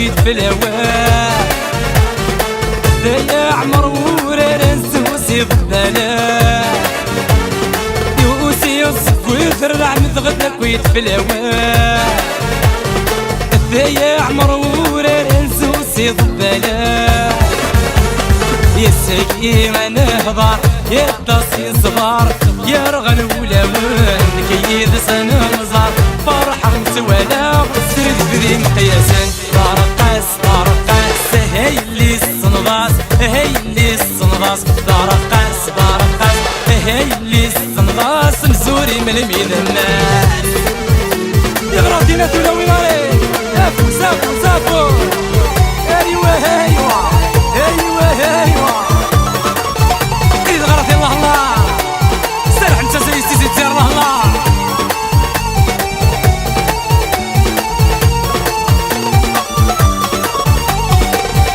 كويت في الهواء يا عمر ورانس وسيف البلاء يوسي يصف ويثرع مثغد كويت في الهواء يا عمر ورانس وسيف البلاء يا السقيم نهضر يا التصي صغار يا رغن ولا وين كيد سنمزار فرحة مسوالا سرد بدين قياسا طرقاس هاي اللي الصنباس هاي اللي الصنباس طرقاس هاي اللي الصنباس مزوري من الميدان يا غراضينا تولا وين عليك سافو ايوا إذا غرف الله سرح انت زي سيزي تزير الله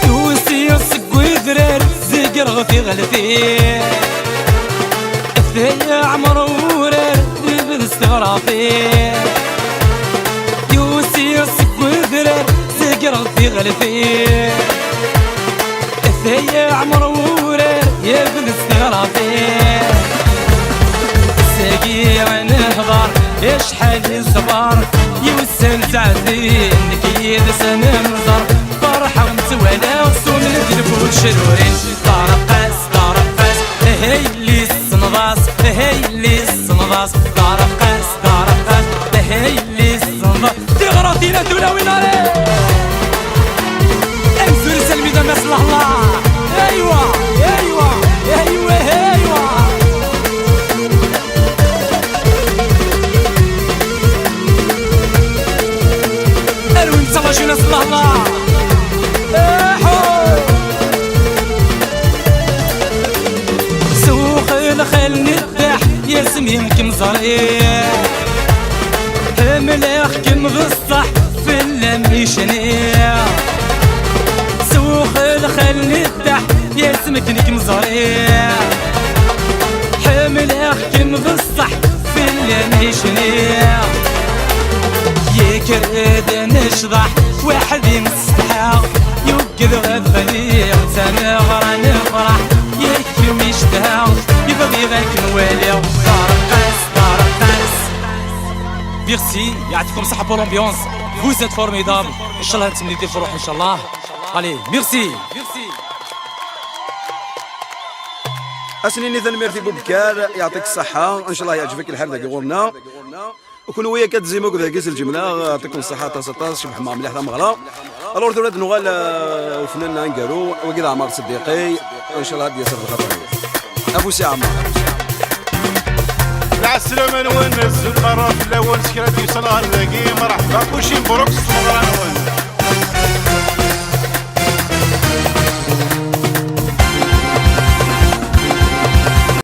يوسي يصق ويذرر زيقر غفي غلفي يا عمر ورر بالاستغرافي يوسي يصق ويذرر زيقر غفي غلفي يا عمر ورر يا بالاستغرافي ساقي نهضر يشحال الصبر يوسل تعذين كيد سنمزر فرحة ونسوالا وصون الدلب والشرورين طرقاس هاي اللي الصنباس هاي اللي الصنباس طرقاس هاي اللي الصنباس تغرطينا دولا وين عليك انزل سلمي دا مسلح الله ايوه اروين صلاة نصلح الله سوق الخيل نذبح يا سميم كم زريع ملاخ كم غصح في اللميشنيع سوق الخيل نذبح يا سمكني كم زريع ملاخ كم غصح في اللميشنيع يكرد نشضح واحد يمسحها يوقذ غذغلي وتاني غرا نفرح يكرم يشتهى يبغي ذاك نوالي طرقاس ميرسي يعطيكم صحة بور لومبيونس vous êtes formidable ان شاء الله نتمنى ندير في روح ان شاء الله علي ميرسي اسنيني ذنميرتي بوبكار يعطيك الصحة ان شاء الله يعجبك الحال ذاك غورنا وكونوا ويا كتزيموك ذاك الجملة يعطيكم الصحة طاس شبح ما مليح مغلا الور ولاد نوال وفنان نانكارو وكذا عمار صديقي ان شاء الله هادي ياسر الخطر ابو سي عمار مع السلامة نوان الزقرة في الاول سكرات يوصل ذاكي مرحبا كلشي مبروك الصغرى نوان